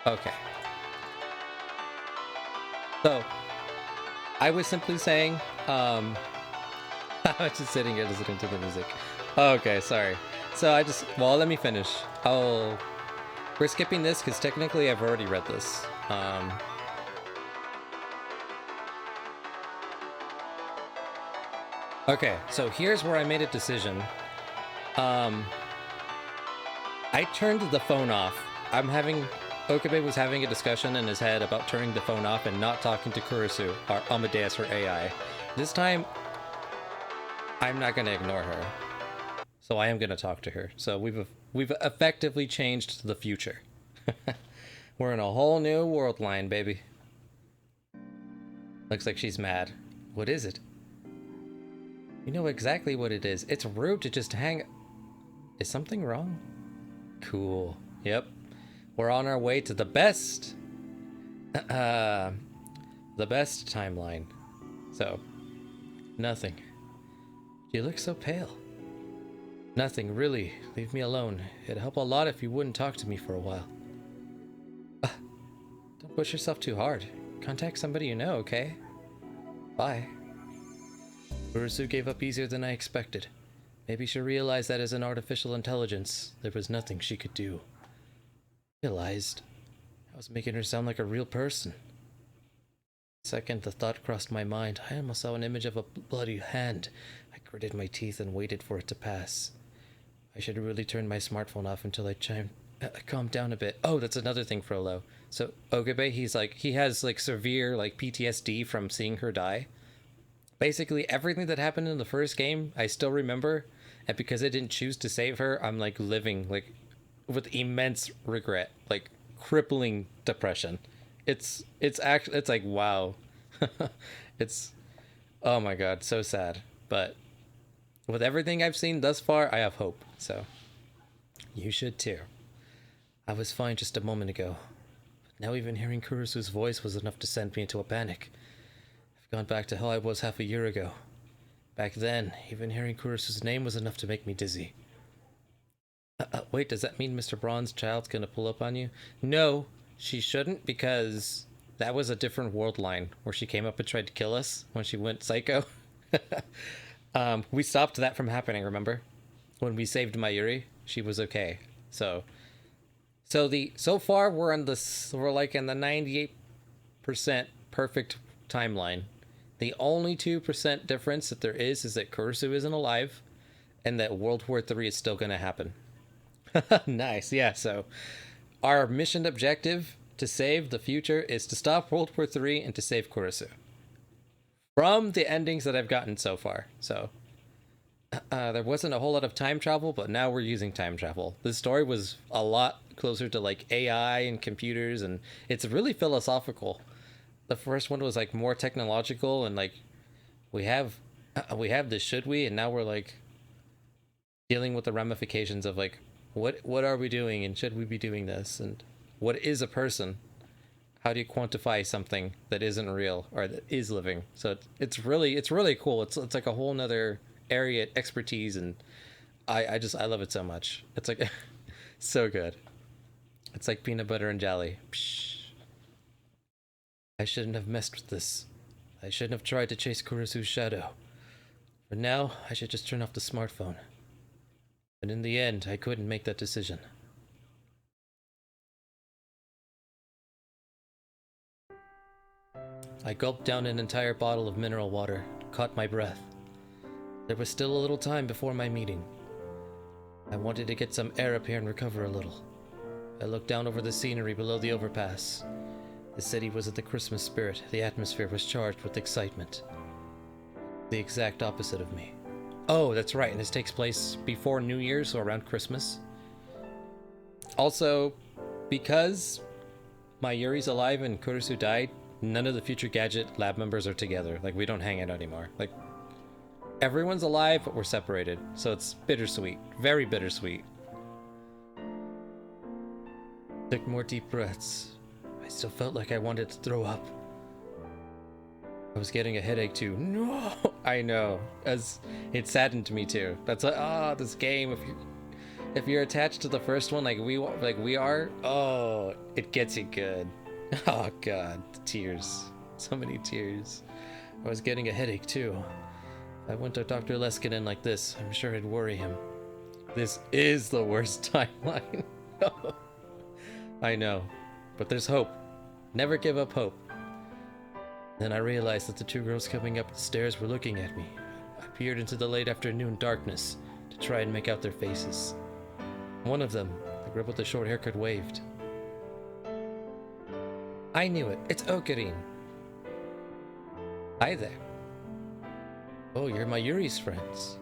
Okay. So, I was simply saying, I was just sitting here listening to the music. Okay, sorry. So I just, well, let me finish. We're skipping this because technically I've already read this. Okay, so here's where I made a decision. Um, I turned the phone off. Okabe was having a discussion in his head about turning the phone off and not talking to Kurisu, or Amadeus, or AI. This time, I'm not going to ignore her. So I am going to talk to her. So we've effectively changed the future. We're in a whole new world line, baby. Looks like she's mad. What is it? You know exactly what it is. It's rude to just hang... Is something wrong? Cool. Yep. We're on our way to the best... the best timeline. So, nothing. You look so pale. Nothing, really. Leave me alone. It'd help a lot if you wouldn't talk to me for a while. Don't push yourself too hard. Contact somebody you know, okay? Bye. Urasu gave up easier than I expected. Maybe she realized that as an artificial intelligence, there was nothing she could do. Realized? I was making her sound like a real person. Second, the thought crossed my mind. I almost saw an image of a bloody hand. I gritted my teeth and waited for it to pass. I should really turn my smartphone off until I calmed down a bit. Oh, that's another thing for Lo. So Okabe, he has like severe like PTSD from seeing her die. Basically everything that happened in the first game, I still remember, and because I didn't choose to save her, I'm like living like with immense regret, like crippling depression. It's actually it's like wow. It's oh my god, so sad. But with everything I've seen thus far, I have hope. So you should too. I was fine just a moment ago, but now even hearing Kurisu's voice was enough to send me into a panic. I've gone back to how I was half a year ago. Back then, even hearing Kurisu's name was enough to make me dizzy. Wait, does that mean Mr. Braun's child's gonna pull up on you? No, she shouldn't, because that was a different world line where she came up and tried to kill us when she went psycho. We stopped that from happening, remember? When we saved Mayuri, she was okay. So far we're like in the 98% perfect timeline. The only 2% difference that there is that Kurisu isn't alive and that World War III is still going to happen. Nice, yeah, so our mission objective to save the future is to stop World War III and to save Kurisu. From the endings that I've gotten so far. So, there wasn't a whole lot of time travel, but now we're using time travel. This story was a lot closer to like AI and computers, and it's really philosophical. The first one was like more technological and like we have this, should we? And now we're like dealing with the ramifications of like what are we doing and should we be doing this, and what is a person? How do you quantify something that isn't real or that is living? So it's really cool. It's like a whole nother area expertise, and I love it so much. It's like so good. It's like peanut butter and jelly. Psh. I shouldn't have messed with this. I shouldn't have tried to chase Kurisu's shadow. But now, I should just turn off the smartphone. But in the end, I couldn't make that decision. I gulped down an entire bottle of mineral water, caught my breath. There was still a little time before my meeting. I wanted to get some air up here and recover a little. I looked down over the scenery below the overpass. The city was in the Christmas spirit. The atmosphere was charged with excitement. The exact opposite of me. Oh, that's right, and this takes place before New Year's, so around Christmas. Also, because Mayuri's alive and Kurisu died, none of the Future Gadget lab members are together. Like, we don't hang out anymore. Like, everyone's alive, but we're separated. So it's bittersweet. Very bittersweet. Took more deep breaths. I still felt like I wanted to throw up. I was getting a headache too. No, I know. As it saddened me too. That's like, this game. If you're attached to the first one, like we are, oh, it gets you good. Oh god, the tears. So many tears. I was getting a headache too. If I went to Dr. Leskinen like this, I'm sure it'd worry him. This is the worst timeline. I know, but there's hope. Never give up hope. Then I realized that the two girls coming up the stairs were looking at me. I peered into the late afternoon darkness to try and make out their faces. One of them, the girl with the short haircut, waved. I knew it. It's Ocarine. Hi there. Oh, you're Mayuri's friends.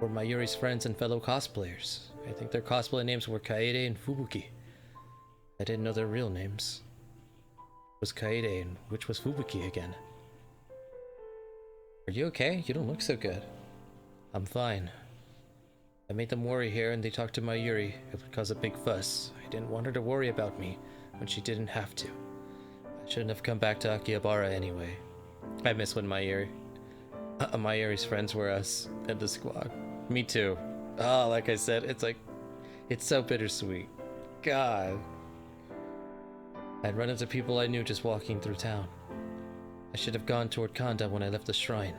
We're Mayuri's friends and fellow cosplayers. I think their cosplay names were Kaede and Fubuki. I didn't know their real names. It was Kaede and which was Fubuki again? Are you okay? You don't look so good. I'm fine. I made them worry here and they talked to Mayuri. It would cause a big fuss. I didn't want her to worry about me when she didn't have to. I shouldn't have come back to Akihabara anyway. I miss when Mayuri's friends were us and the squad. Me too. Oh, like I said, it's so bittersweet. God. I'd run into people I knew just walking through town. I should have gone toward Kanda when I left the shrine.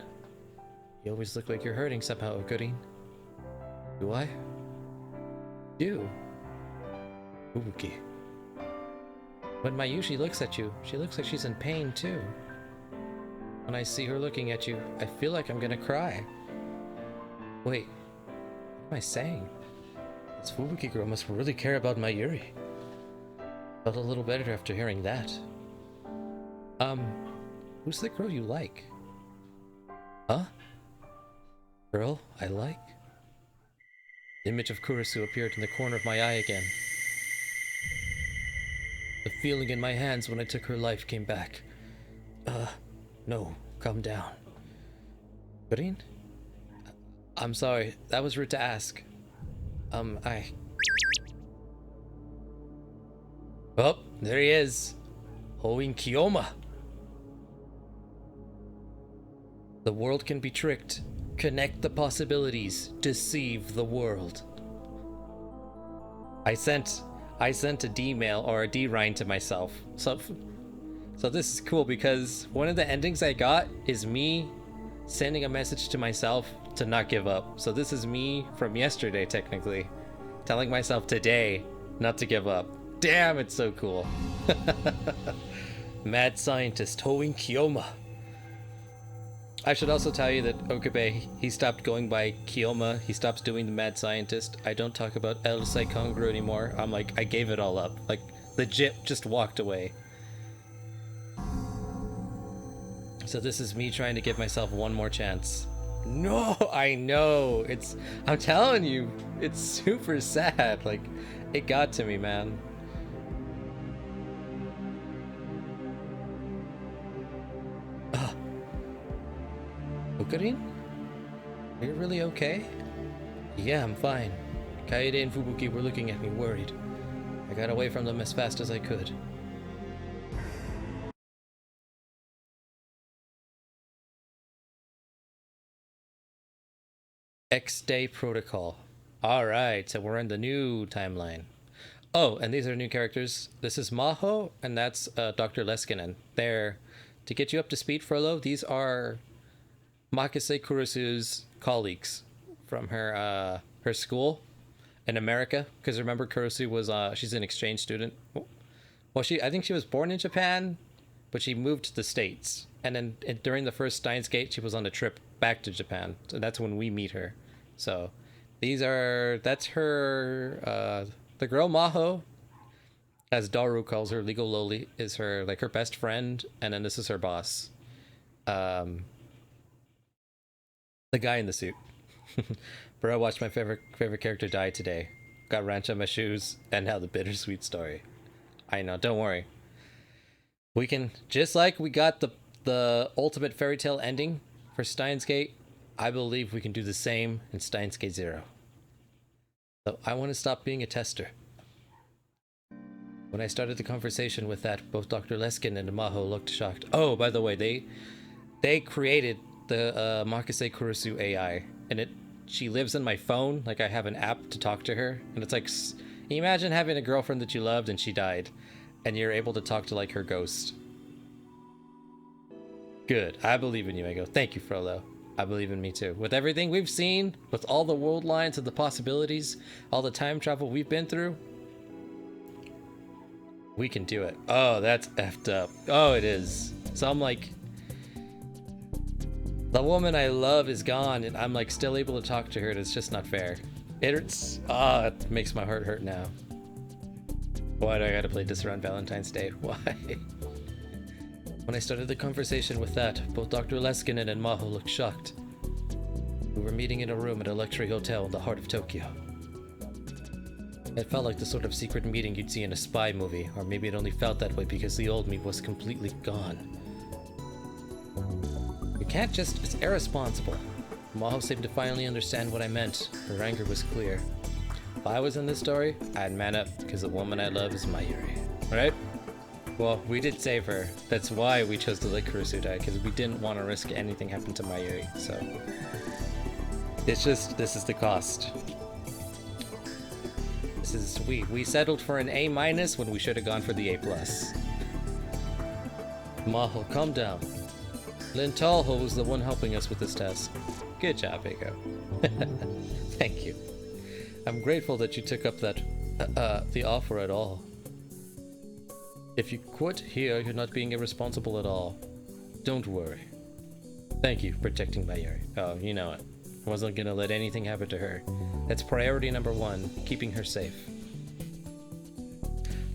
You always look like you're hurting somehow, Ocarine. Do I? Do. Fubuki. When Mayushi looks at you, she looks like she's in pain too. When I see her looking at you, I feel like I'm gonna cry. Wait, what am I saying? This Fubuki girl must really care about Mayuri. Felt a little better after hearing that. Who's the girl you like? Huh? Girl I like? The image of Kurisu appeared in the corner of my eye again. The feeling in my hands when I took her life came back. No, calm down. Green? I'm sorry, that was rude to ask. Oh, there he is. Hoin Kiyoma. The world can be tricked. Connect the possibilities. Deceive the world. I sent a D-mail or a D-rhyme to myself. So this is cool because one of the endings I got is me sending a message to myself to not give up. So this is me from yesterday, technically, telling myself today not to give up. Damn, it's so cool. Mad scientist Hoin Kiyoma. I should also tell you that Okabe, he stopped going by Kiyoma. He stops doing the mad scientist. I don't talk about El Saikongru anymore. I'm like, I gave it all up. Like, legit just walked away. So this is me trying to give myself one more chance. No, I know. I'm telling you, it's super sad. Like, it got to me, man. Ocarine? Are you really okay? Yeah, I'm fine. Kaede and Fubuki were looking at me worried. I got away from them as fast as I could. X-Day Protocol. Alright, so we're in the new timeline. Oh, and these are new characters. This is Maho, and that's Dr. Leskinen. To get you up to speed, Frollo, these are Makise Kurisu's colleagues from her school in America. Because remember, Kurisu was she's an exchange student. Well, I think she was born in Japan, but she moved to the States. And then during the first Steins Gate, she was on a trip back to Japan. So that's when we meet her. So that's her. The girl Maho, as Daru calls her, Legal Loli, is her best friend, and then this is her boss. The guy in the suit. Bro, I watched my favorite character die today. Got ranch on my shoes, and now the bittersweet story. I know, don't worry. We can, just like we got the ultimate fairy tale ending for Steins Gate, I believe we can do the same in Steins Gate 0. So I want to stop being a tester. When I started the conversation with that, both Dr. Leskin and Maho looked shocked. Oh, by the way, they created the Makise Kurisu AI, and she lives in my phone. Like, I have an app to talk to her. And it's like, can you imagine having a girlfriend that you loved and she died? And you're able to talk to, like, her ghost. Good. I believe in you, Ego. Thank you, Frollo. I believe in me, too. With everything we've seen, with all the world lines and the possibilities, all the time travel we've been through, we can do it. Oh, that's effed up. Oh, it is. So I'm like, the woman I love is gone, and I'm like still able to talk to her, and it's just not fair. It hurts. Ah, it makes my heart hurt now. Why do I gotta play this around Valentine's Day? Why? When I started the conversation with that, both Dr. Leskinen and Maho looked shocked. We were meeting in a room at a luxury hotel in the heart of Tokyo. It felt like the sort of secret meeting you'd see in a spy movie, or maybe it only felt that way because the old me was completely gone. You can't just... it's irresponsible. Maho seemed to finally understand what I meant. Her anger was clear. If I was in this story, I'd man up, because the woman I love is Mayuri. Right? Well, we did save her. That's why we chose to let Kurusu die, because we didn't want to risk anything happening to Mayuri, so... it's just, this is the cost. This is, we settled for an A- when we should have gone for the A+. Maho, calm down. Lin Talho was the one helping us with this test. Good job, Eiko. Thank you. I'm grateful that you took up that, the offer at all. If you quit here, you're not being irresponsible at all. Don't worry. Thank you for protecting Mayuri. Oh, you know it. I wasn't gonna let anything happen to her. That's priority number one, keeping her safe.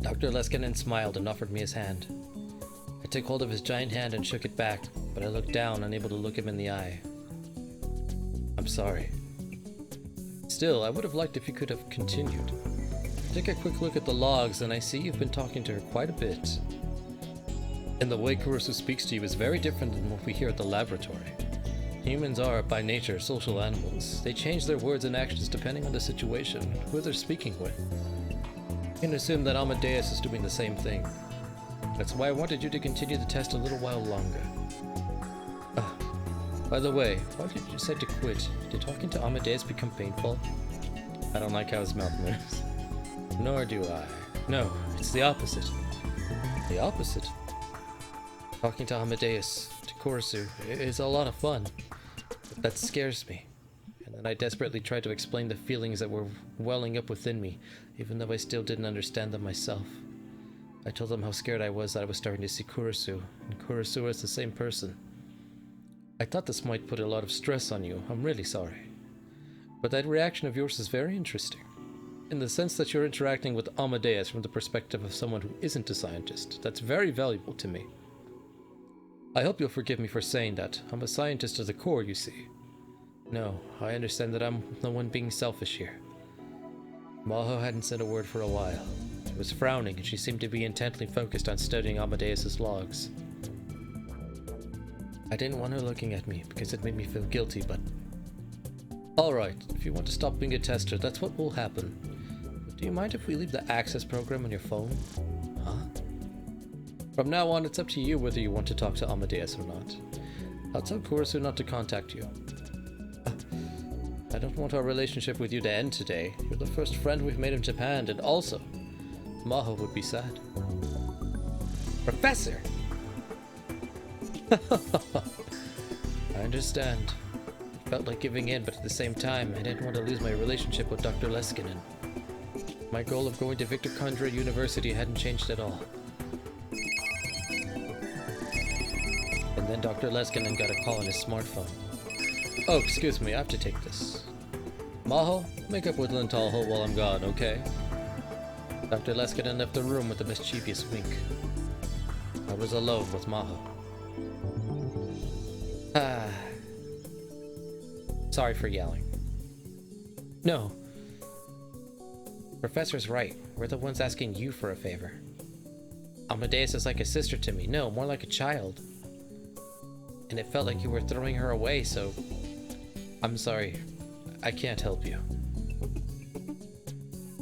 Dr. Leskinen smiled and offered me his hand. I took hold of his giant hand and shook it back, but I looked down, unable to look him in the eye. I'm sorry. Still, I would have liked if you could have continued. Take a quick look at the logs, and I see you've been talking to her quite a bit. And the way Kurusu speaks to you is very different than what we hear at the laboratory. Humans are, by nature, social animals. They change their words and actions depending on the situation, who they're speaking with. You can assume that Amadeus is doing the same thing. That's why I wanted you to continue the test a little while longer. By the way, why did you decide to quit? Did talking to Amadeus become painful? I don't like how his mouth moves. Nor do I. No, it's the opposite. The opposite? Talking to Amadeus, to Kurusu, is a lot of fun. But that scares me. And then I desperately tried to explain the feelings that were welling up within me, even though I still didn't understand them myself. I told them how scared I was that I was starting to see Kurusu, and Kurusu is the same person. I thought this might put a lot of stress on you. I'm really sorry. But that reaction of yours is very interesting. In the sense that you're interacting with Amadeus from the perspective of someone who isn't a scientist. That's very valuable to me. I hope you'll forgive me for saying that. I'm a scientist to the core, you see. No, I understand that I'm the one being selfish here. Maho hadn't said a word for a while. She was frowning, and she seemed to be intently focused on studying Amadeus's logs. I didn't want her looking at me, because it made me feel guilty, but... Alright, if you want to stop being a tester, that's what will happen. But do you mind if we leave the access program on your phone? Huh? From now on, it's up to you whether you want to talk to Amadeus or not. I'll tell Kurusu not to contact you. I don't want our relationship with you to end today. You're the first friend we've made in Japan, and also, Maho would be sad. Professor! I understand. It felt like giving in, but at the same time, I didn't want to lose my relationship with Dr. Leskinen. My goal of going to Victor Kandra University hadn't changed at all. And then Dr. Leskinen got a call on his smartphone. Oh, excuse me, I have to take this. Maho, make up with Lin Talho while I'm gone, okay? Dr. Leskinen left the room with a mischievous wink. I was alone with Maho. Sorry for yelling. No. Professor's right. We're the ones asking you for a favor. Amadeus is like a sister to me. No, more like a child. And it felt like you were throwing her away, so... I'm sorry. I can't help you.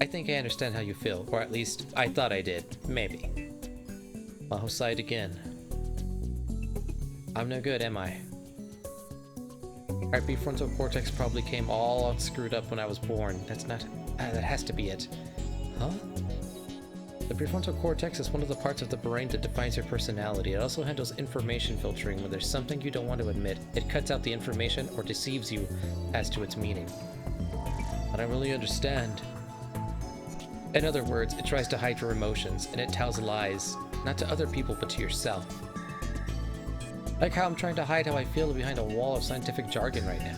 I think I understand how you feel, or at least I thought I did. Maybe. Maho sighed again. I'm no good, am I? Our prefrontal cortex probably came all screwed up when I was born. That's not... that has to be it. Huh? The prefrontal cortex is one of the parts of the brain that defines your personality. It also handles information filtering. When there's something you don't want to admit, it cuts out the information or deceives you as to its meaning. I don't really understand. In other words, it tries to hide your emotions, and it tells lies, not to other people, but to yourself. Like how I'm trying to hide how I feel behind a wall of scientific jargon right now.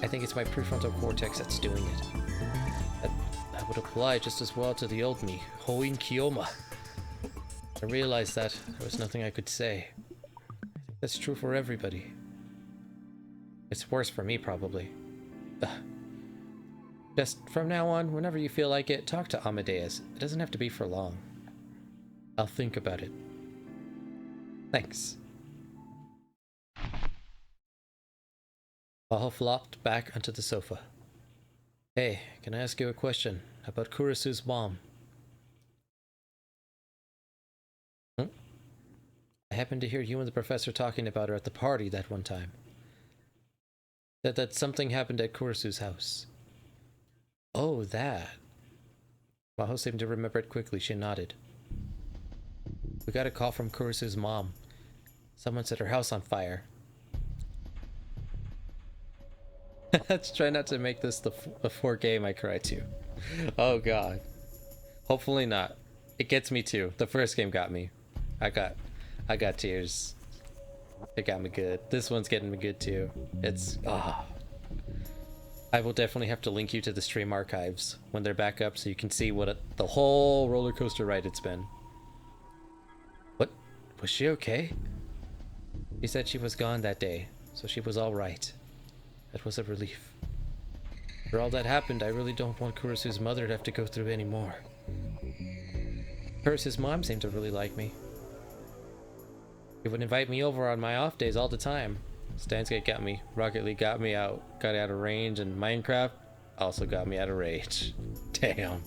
I think it's my prefrontal cortex that's doing it. That would apply just as well to the old me, Hoin Kiyoma. I realized that there was nothing I could say. I think that's true for everybody. It's worse for me, probably. Ugh. Just from now on, whenever you feel like it, talk to Amadeus. It doesn't have to be for long. I'll think about it. Thanks. Maho flopped back onto the sofa. Hey, can I ask you a question about Kurisu's mom? I happened to hear you and the professor talking about her at the party that one time. That something happened at Kurisu's house. Oh, that. Maho seemed to remember it quickly. She nodded. We got a call from Kurisu's mom. Someone set her house on fire. Let's try not to make this the 4 game I cry to. Oh god. Hopefully not. It gets me too. The first game got me. I got tears. It got me good. This one's getting me good too. It's I will definitely have to link you to the stream archives when they're back up so you can see what the whole roller coaster ride it's been. What? Was she okay? She said she was gone that day, so she was all right. That was a relief. For all that happened, I really don't want Kurisu's mother to have to go through any more. Kurisu's mom seemed to really like me. She would invite me over on my off days all the time. Steins got me. Rocket League got me out. Got out of range, and Minecraft also got me out of rage. Damn.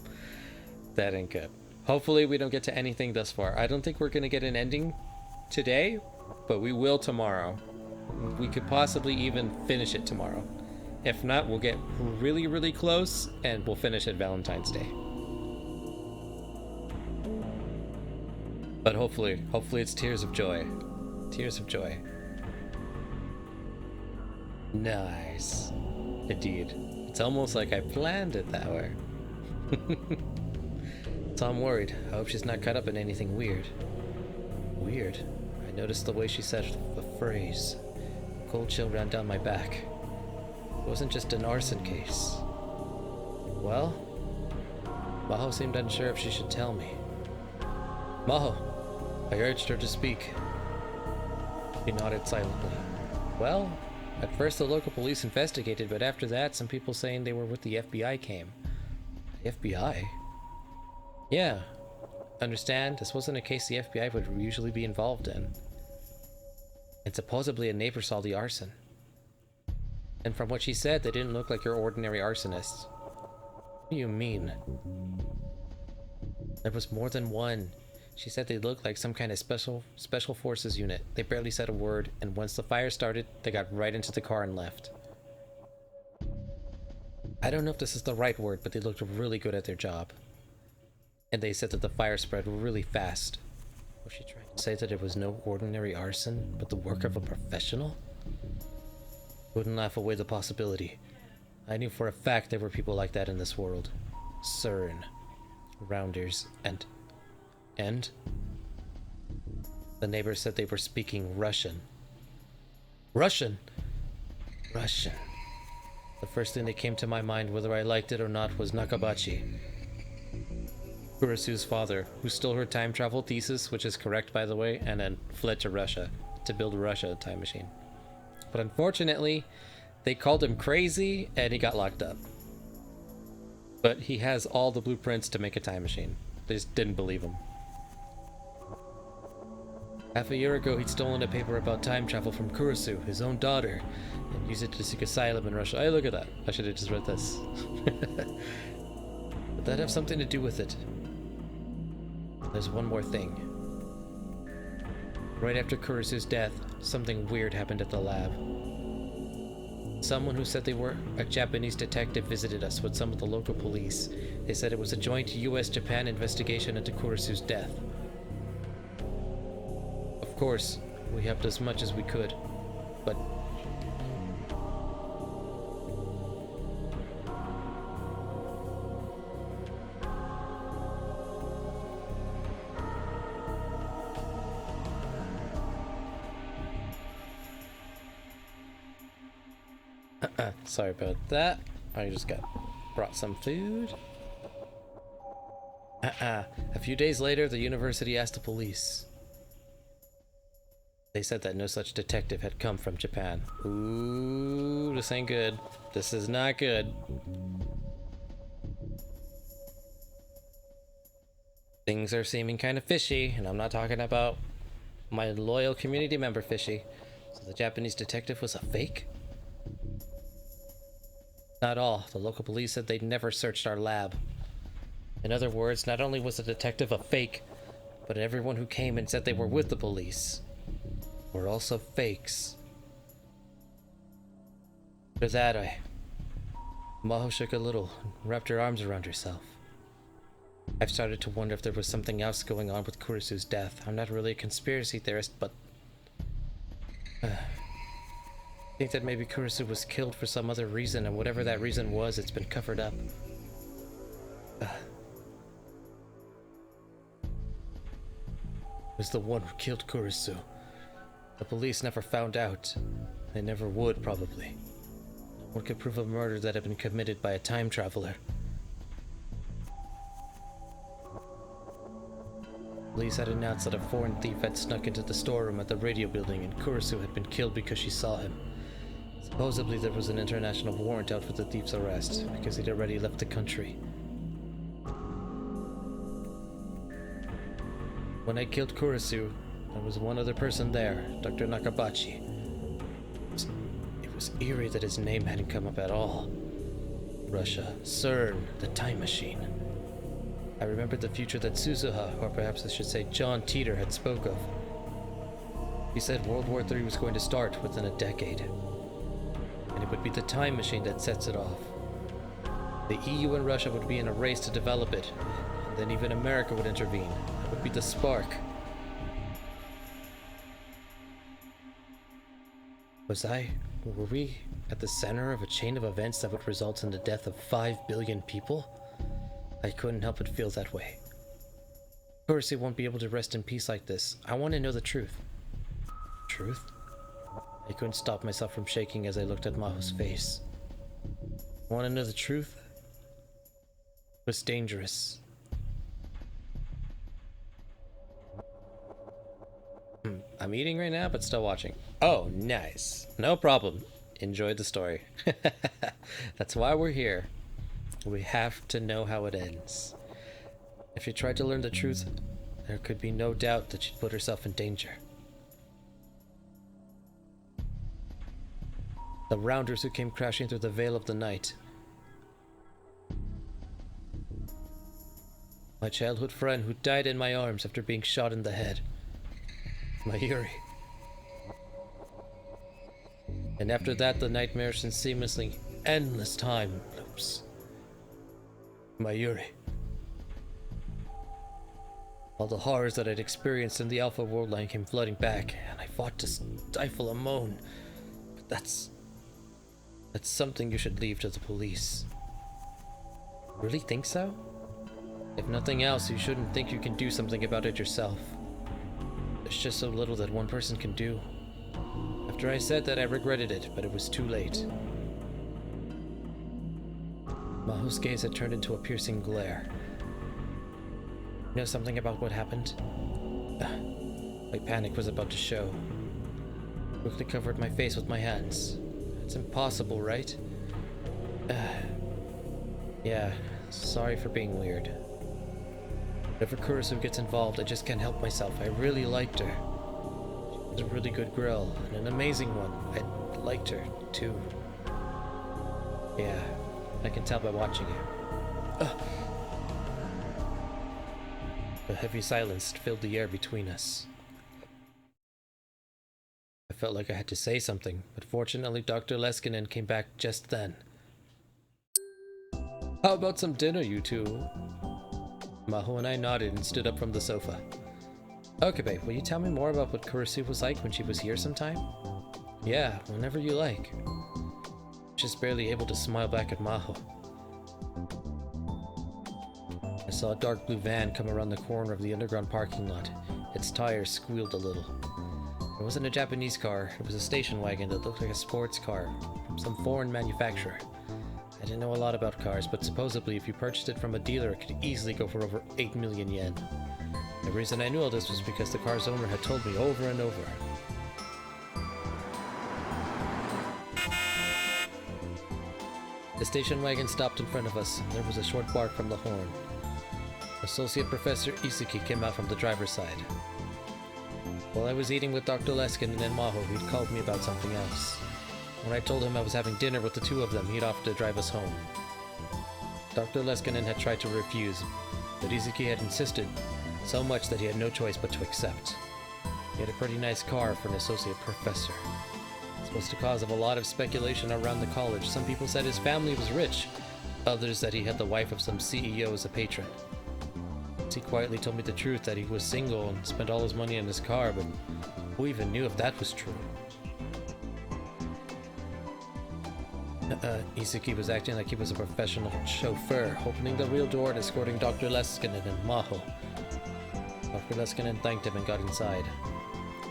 That ain't good. Hopefully we don't get to anything thus far. I don't think we're gonna get an ending today, but we will tomorrow. We could possibly even finish it tomorrow. If not, we'll get really, really close and we'll finish it Valentine's Day. But hopefully it's tears of joy. Tears of joy. Nice. Indeed. It's almost like I planned it that way. So I'm worried. I hope she's not caught up in anything weird. Weird? I noticed the way she said the phrase. A cold chill ran down my back. It wasn't just an arson case. Well, Maho seemed unsure if she should tell me. Maho, I urged her to speak. She nodded silently. Well, at first the local police investigated, but after that some people saying they were with the FBI came. The FBI? Yeah. Understand, this wasn't a case the FBI would usually be involved in. And supposedly a neighbor saw the arson. And from what she said, they didn't look like your ordinary arsonists. What do you mean? There was more than one. She said they looked like some kind of special forces unit. They barely said a word, and once the fire started, they got right into the car and left. I don't know if this is the right word, but they looked really good at their job. And they said that the fire spread really fast. Was she trying to say that it was no ordinary arson, but the work of a professional? Wouldn't laugh away the possibility. I knew for a fact there were people like that in this world. CERN, Rounders, and... The neighbor said they were speaking Russian. Russian? Russian. The first thing that came to my mind, whether I liked it or not, was Nakabachi. Kurisu's father, who stole her time travel thesis, which is correct by the way, and then fled to Russia to build Russia a time machine. But unfortunately, they called him crazy and he got locked up. But he has all the blueprints to make a time machine. They just didn't believe him. Half a year ago, he'd stolen a paper about time travel from Kurisu, his own daughter, and used it to seek asylum in Russia. Hey, look at that. I should have just read this. But that have something to do with it. There's one more thing. Right after Kurisu's death, something weird happened at the lab. Someone who said they were a Japanese detective visited us with some of the local police. They said it was a joint US-Japan investigation into Kurisu's death. Of course, we helped as much as we could, but sorry about that. I just brought some food. A few days later, the university asked the police. They said that no such detective had come from Japan. Ooh, this ain't good. This is not good. Things are seeming kind of fishy, and I'm not talking about my loyal community member fishy. So the Japanese detective was a fake? Not all. The local police said they'd never searched our lab. In other words, not only was the detective a fake, but everyone who came and said they were with the police were also fakes. After that, Maho shook a little and wrapped her arms around herself. I've started to wonder if there was something else going on with Kurisu's death. I'm not really a conspiracy theorist, but I think that maybe Kurisu was killed for some other reason, and whatever that reason was, it's been covered up. Was the one who killed Kurisu. The police never found out. They never would, probably. No one could prove a murder that had been committed by a time traveler. Police had announced that a foreign thief had snuck into the storeroom at the radio building and Kurisu had been killed because she saw him. Supposedly there was an international warrant out for the thief's arrest because he'd already left the country. When I killed Kurisu, there was one other person there, Dr. Nakabachi. It was eerie that his name hadn't come up at all. Russia, CERN, the time machine. I remembered the future that Suzuha, or perhaps I should say John Teeter, had spoke of. He said World War III was going to start within a decade. And it would be the time machine that sets it off. The EU and Russia would be in a race to develop it, and then even America would intervene. That would be the spark. Were we at the center of a chain of events that would result in the death of 5 billion people? I couldn't help but feel that way. Of course, he won't be able to rest in peace like this. I want to know the truth. Truth? I couldn't stop myself from shaking as I looked at Maho's face. Want to know the truth? It was dangerous. I'm eating right now, but still watching. Oh, nice. No problem. Enjoyed the story. That's why we're here. We have to know how it ends. If she tried to learn the truth, there could be no doubt that she'd put herself in danger. The rounders who came crashing through the veil of the night. My childhood friend who died in my arms after being shot in the head. Mayuri. And after that, the nightmares and seamlessly endless time loops. Mayuri. All the horrors that I'd experienced in the Alpha world line came flooding back, and I fought to stifle a moan. But that's something you should leave to the police. Really think so? If nothing else, you shouldn't think you can do something about it yourself. There's just so little that one person can do. After I said that, I regretted it, but it was too late. Maho's gaze had turned into a piercing glare. You know something about what happened? My panic was about to show. I quickly covered my face with my hands. It's impossible, right? Yeah, sorry for being weird. Whenever Kurisu gets involved, I just can't help myself. I really liked her. She was a really good girl, and an amazing one. I liked her, too. Yeah, I can tell by watching her. A heavy silence filled the air between us. I felt like I had to say something, but fortunately Dr. Leskinen came back just then. How about some dinner, you two? Maho and I nodded and stood up from the sofa. Okay, babe, will you tell me more about what Kurisu was like when she was here sometime? Yeah, whenever you like. Just barely able to smile back at Maho. I saw a dark blue van come around the corner of the underground parking lot. Its tires squealed a little. It wasn't a Japanese car, it was a station wagon that looked like a sports car from some foreign manufacturer. I didn't know a lot about cars, but supposedly if you purchased it from a dealer, it could easily go for over 8 million yen. The reason I knew all this was because the car's owner had told me over and over. The station wagon stopped in front of us, and there was a short bark from the horn. Associate Professor Isuki came out from the driver's side. While I was eating with Dr. Leskinen and Maho, he'd called me about something else. When I told him I was having dinner with the two of them, he'd offered to drive us home. Dr. Leskinen had tried to refuse, but Isuki had insisted so much that he had no choice but to accept. He had a pretty nice car for an associate professor. This was the cause of a lot of speculation around the college. Some people said his family was rich, others that he had the wife of some CEO as a patron. He quietly told me the truth that he was single and spent all his money on his car, but who even knew if that was true? Isuki was acting like he was a professional chauffeur, opening the wheel door and escorting Dr. Leskinen and Maho. Dr. Leskinen thanked him and got inside.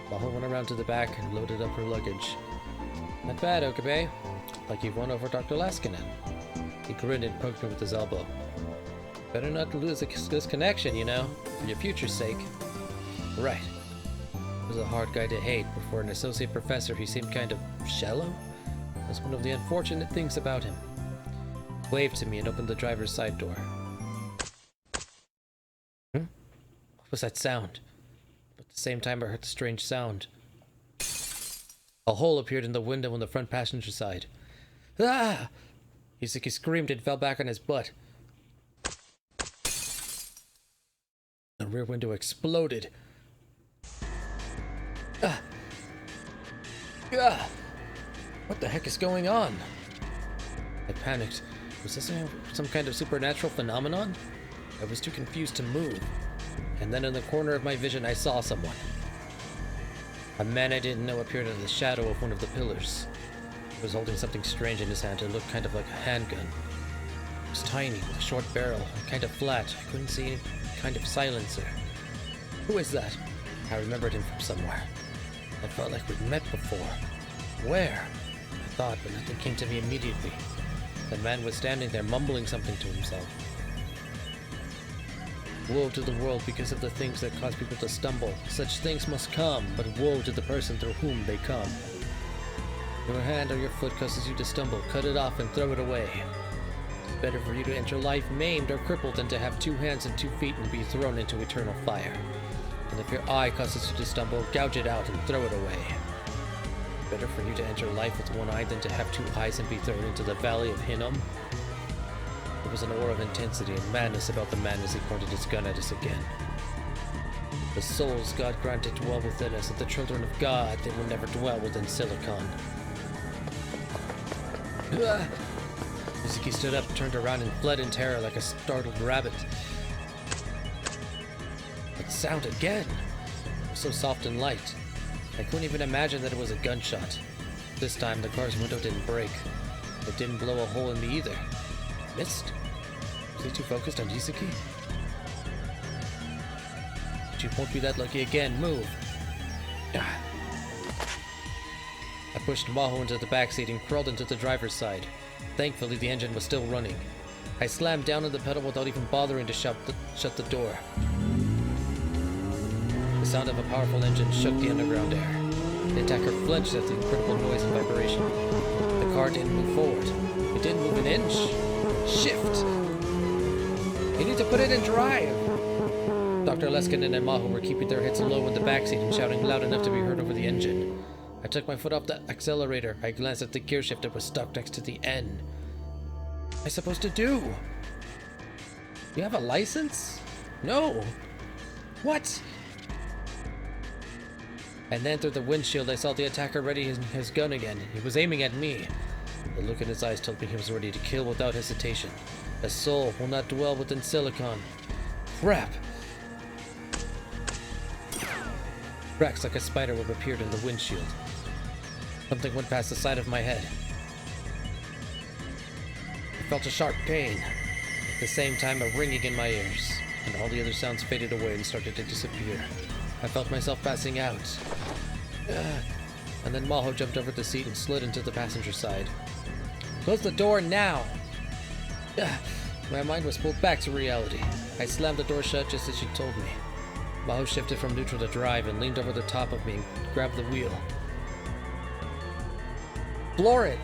Maho went around to the back and loaded up her luggage. Not bad, Okabe. Like you've won over Dr. Leskinen. He grinned and poked me with his elbow. Better not lose this connection, you know, for your future's sake. Right. He was a hard guy to hate, but for an associate professor he seemed kind of shallow. That's one of the unfortunate things about him. He waved to me and opened the driver's side door. What was that sound? But at the same time I heard the strange sound. A hole appeared in the window on the front passenger side. Ah! Isuki screamed and fell back on his butt. The rear window exploded. Ah! Ah! What the heck is going on? I panicked. Was this some kind of supernatural phenomenon? I was too confused to move. And then in the corner of my vision, I saw someone. A man I didn't know appeared in the shadow of one of the pillars. He was holding something strange in his hand. It looked kind of like a handgun. It was tiny, with a short barrel, and kind of flat. I couldn't see any kind of silencer. Who is that? I remembered him from somewhere. I felt like we'd met before. Where? I thought, but nothing came to me immediately. The man was standing there mumbling something to himself. Woe to the world because of the things that cause people to stumble. Such things must come, but woe to the person through whom they come. Your hand or your foot causes you to stumble. Cut it off and throw it away. It's better for you to enter life maimed or crippled than to have 2 hands and 2 feet and be thrown into eternal fire. And if your eye causes you to stumble, gouge it out and throw it away. Better for you to enter life with 1 eye than to have 2 eyes and be thrown into the valley of Hinnom. There was an aura of intensity and madness about the man as he pointed his gun at us again. The souls God granted dwell within us, and the children of God, they will never dwell within Silicon. Mizuki stood up, turned around, and fled in terror like a startled rabbit. That sound again! It was so soft and light. I couldn't even imagine that it was a gunshot. This time, the car's window didn't break. It didn't blow a hole in me either. Missed? Was he too focused on Isuki? But you won't be that lucky again. Move! I pushed Maho into the backseat and crawled into the driver's side. Thankfully, the engine was still running. I slammed down on the pedal without even bothering to shut the door. The sound of a powerful engine shook the underground air. The attacker flinched at the incredible noise and vibration. The car didn't move forward. It didn't move an inch. Shift! You need to put it in drive! Dr. Leskinen and Maho were keeping their heads low in the backseat and shouting loud enough to be heard over the engine. I took my foot off the accelerator. I glanced at the gear shift that was stuck next to the N. What am I supposed to do? You have a license? No! What? And then through the windshield, I saw the attacker ready his gun again. He was aiming at me. The look in his eyes told me he was ready to kill without hesitation. A soul will not dwell within silicon. Crap! Cracks like a spider web appeared in the windshield. Something went past the side of my head. I felt a sharp pain. At the same time, a ringing in my ears, and all the other sounds faded away and started to disappear. I felt myself passing out. And then Maho jumped over the seat and slid into the passenger side. Close the door now! My mind was pulled back to reality. I slammed the door shut just as she told me. Maho shifted from neutral to drive and leaned over the top of me and grabbed the wheel. Floor it!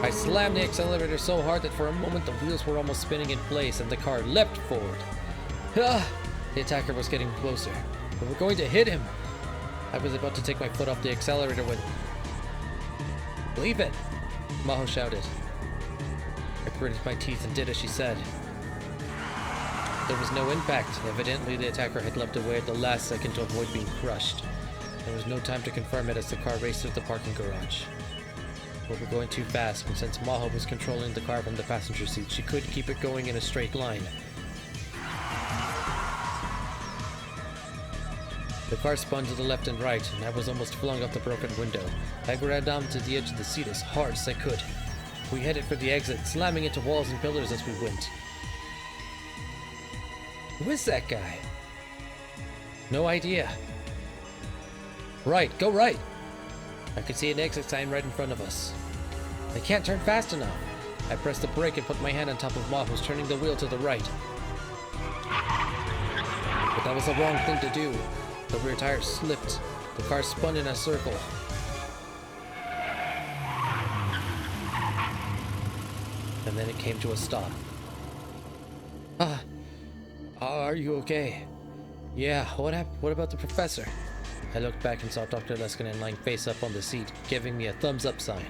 I slammed the accelerator so hard that for a moment the wheels were almost spinning in place and the car leapt forward. The attacker was getting closer. We were going to hit him. I was about to take my foot off the accelerator when... Leave it! Maho shouted. I gritted my teeth and did as she said. There was no impact. Evidently, the attacker had leapt away at the last second to avoid being crushed. There was no time to confirm it as the car raced through the parking garage. We were going too fast, and since Maho was controlling the car from the passenger seat, she couldn't keep it going in a straight line. The car spun to the left and right, and I was almost flung off the broken window. I grabbed onto the edge of the seat as hard as I could. We headed for the exit, slamming into walls and pillars as we went. Who is that guy? No idea. Right, go right! I could see an exit sign right in front of us. I can't turn fast enough. I pressed the brake and put my hand on top of Maho's, turning the wheel to the right. But that was the wrong thing to do. The rear tire slipped. The car spun in a circle. And then it came to a stop. Are you okay? Yeah, what happened? What about the professor? I looked back and saw Dr. Leskinen lying face up on the seat, giving me a thumbs up sign.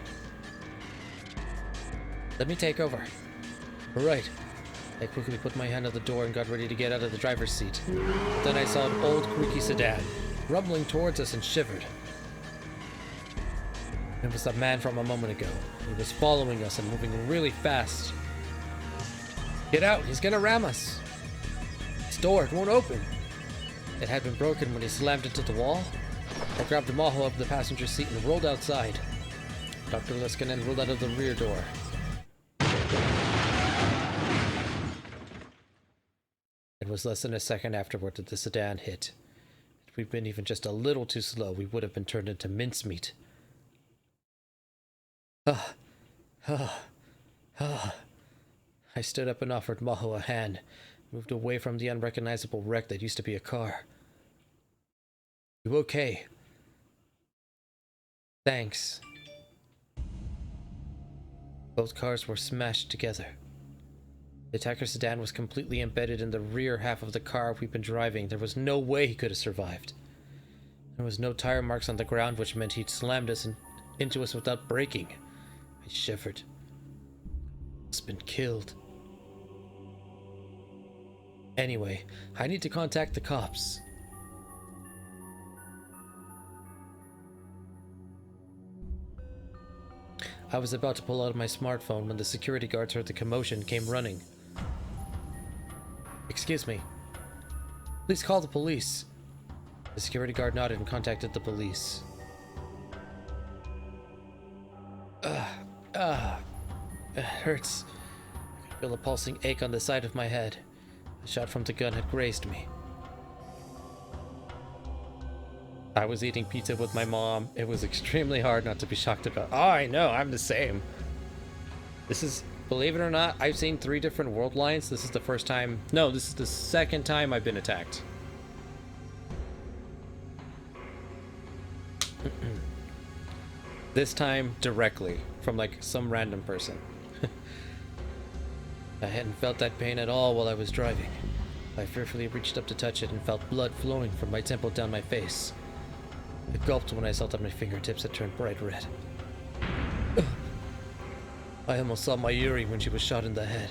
Let me take over. Right. I quickly put my hand on the door and got ready to get out of the driver's seat. Then I saw an old creaky sedan, rumbling towards us and shivered. It was the man from a moment ago. He was following us and moving really fast. Get out, he's gonna ram us. This door, it won't open. It had been broken when he slammed into the wall. I grabbed the Maho up the passenger seat and rolled outside. Dr. Leskinen rolled out of the rear door. It was less than a second afterward that the sedan hit. If we'd been even just a little too slow, we would have been turned into mincemeat. I stood up and offered Maho a hand, moved away from the unrecognizable wreck that used to be a car. You okay? Thanks. Both cars were smashed together. The attacker sedan was completely embedded in the rear half of the car we'd been driving. There was no way he could have survived. There was no tire marks on the ground, which meant he'd slammed us into us without braking. I shivered. He's been killed. Anyway, I need to contact the cops. I was about to pull out my smartphone when the security guards heard the commotion and came running. Excuse me. Please call the police. The security guard nodded and contacted the police. It hurts. I could feel a pulsing ache on the side of my head. A shot from the gun had grazed me. I was eating pizza with my mom. It was extremely hard not to be shocked about. Oh, I know, I'm the same. This is, believe it or not, I've seen 3 different world lines. This is the first time, no, this is the second time I've been attacked. This time directly from like some random person. I hadn't felt that pain at all while I was driving. I fearfully reached up to touch it and felt blood flowing from my temple down my face. I gulped when I saw that my fingertips had turned bright red. I almost saw my Yuri when she was shot in the head.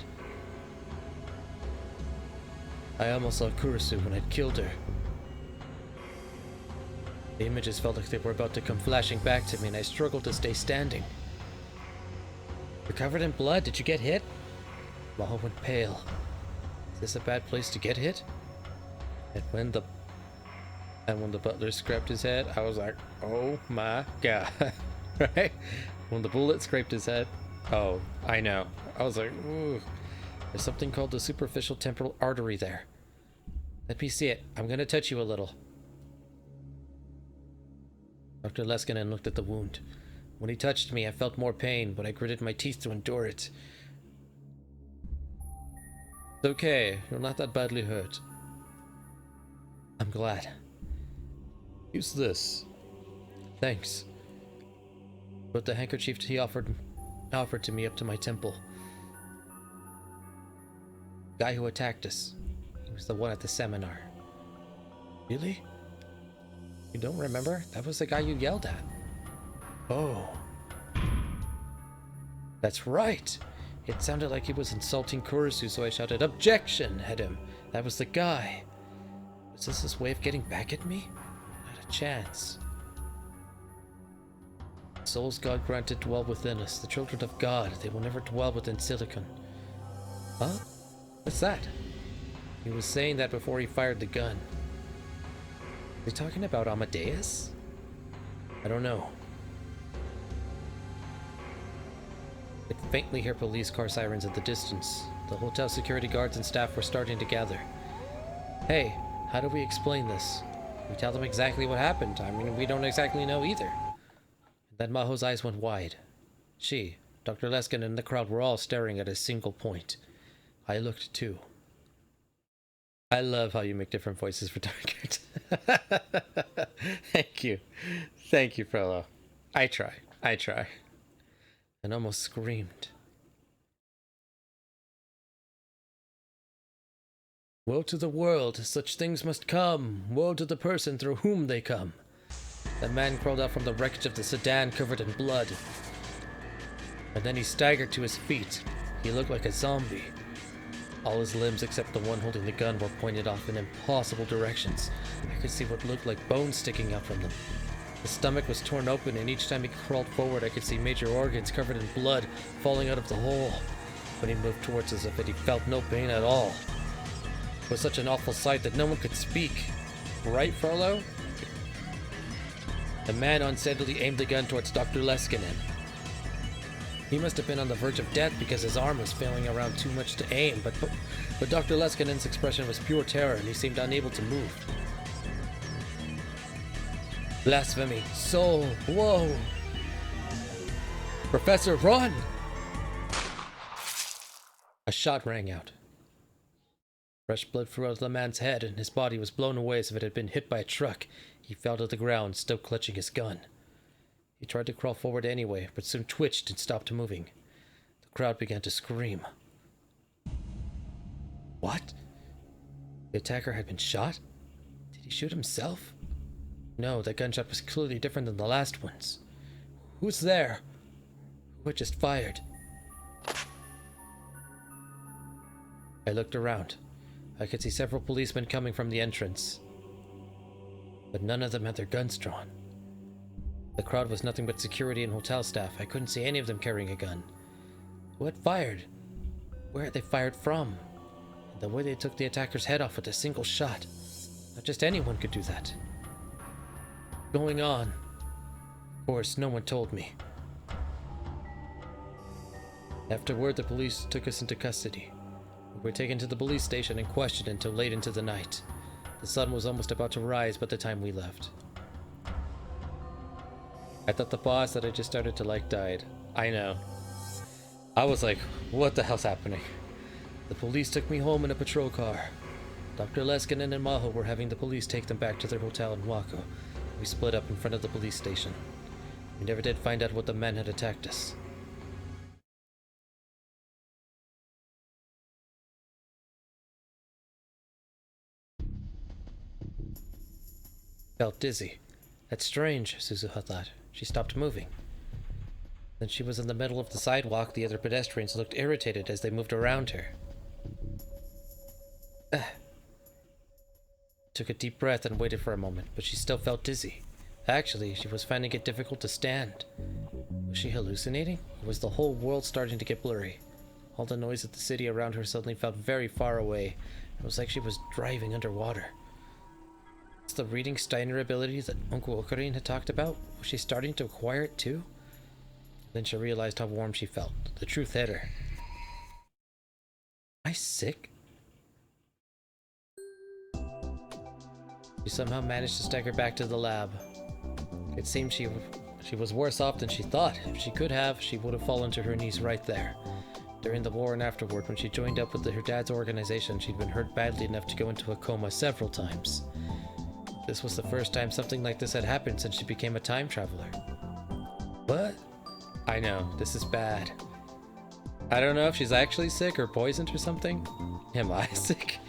I almost saw Kurisu when I'd killed her. The images felt like they were about to come flashing back to me, and I struggled to stay standing. You're covered in blood. Did you get hit? Maho went pale. Is this a bad place to get hit? And when the butler scraped his head, I was like, oh my god. Right? When the bullet scraped his head, oh, I know. I was like, ooh. There's something called the superficial temporal artery there. Let me see it. I'm gonna touch you a little. Dr. Leskinen looked at the wound. When he touched me, I felt more pain, but I gritted my teeth to endure it. It's okay. You're not that badly hurt. I'm glad. Use this. Thanks. Put the handkerchief he offered to me up to my temple. The guy who attacked us. He was the one at the seminar. Really? You don't remember? That was the guy you yelled at. Oh. That's right. It sounded like he was insulting Kurisu, so I shouted, "Objection!" at him. That was the guy. Was this his way of getting back at me? Not a chance. Souls God granted dwell within us, the children of God. They will never dwell within silicon. Huh? What's that? He was saying that before he fired the gun. Are they talking about Amadeus? I don't know. I could faintly hear police car sirens in the distance. The hotel security guards and staff were starting to gather. Hey, how do we explain this? We tell them exactly what happened. I mean, we don't exactly know either. Then Maho's eyes went wide. She, Dr. Leskin, and the crowd were all staring at a single point. I looked too. I love how you make different voices for targets. Thank you. Thank you, Frollo. I try. And almost screamed. Woe to the world, such things must come. Woe to the person through whom they come. The man crawled out from the wreckage of the sedan covered in blood. And then he staggered to his feet. He looked like a zombie. All his limbs except the one holding the gun were pointed off in impossible directions. I could see what looked like bones sticking out from them. His stomach was torn open, and each time he crawled forward I could see major organs covered in blood falling out of the hole. When he moved towards us, he felt no pain at all. It was such an awful sight that no one could speak. Right, Frollo? The man unsteadily aimed the gun towards Dr. Leskinen. He must have been on the verge of death because his arm was failing around too much to aim, but Dr. Leskinen's expression was pure terror and he seemed unable to move. Blasphemy. Soul. Whoa. Professor, run! A shot rang out. Fresh blood flew out of the man's head and his body was blown away as if it had been hit by a truck. He fell to the ground, still clutching his gun. He tried to crawl forward anyway, but soon twitched and stopped moving. The crowd began to scream. What? The attacker had been shot? Did he shoot himself? No, that gunshot was clearly different than the last ones. Who's there? Who had just fired? I looked around. I could see several policemen coming from the entrance, but none of them had their guns drawn. The crowd was nothing but security and hotel staff. I couldn't see any of them carrying a gun. Who had fired? Where had they fired from? And the way they took the attacker's head off with a single shot. Not just anyone could do that. Going on? Of course, no one told me. Afterward, the police took us into custody. We were taken to the police station and questioned until late into the night. The sun was almost about to rise by the time we left. I thought the boss that I just started to like died. I know. I was like, what the hell's happening? The police took me home in a patrol car. Dr. Leskinen and Maho were having the police take them back to their hotel in Wako. We split up in front of the police station. We never did find out what the men had attacked us. Felt dizzy. That's strange, Suzuha thought. She stopped moving. Then she was in the middle of the sidewalk. The other pedestrians looked irritated as they moved around her. Took a deep breath and waited for a moment, but she still felt dizzy. Actually, she was finding it difficult to stand. Was she hallucinating? Or was the whole world starting to get blurry? All the noise of the city around her suddenly felt very far away. It was like she was driving underwater. Was the reading Steiner ability that Uncle Ocarine had talked about? Was she starting to acquire it too? Then she realized how warm she felt. The truth hit her. Am I sick? She somehow managed to stagger back to the lab. It seemed she was worse off than she thought. If she could have, she would have fallen to her knees right there. During the war and afterward, when she joined up with her dad's organization, she'd been hurt badly enough to go into a coma several times. This was the first time something like this had happened since she became a time traveler. What? I know, this is bad. I don't know if she's actually sick or poisoned or something. Am I sick?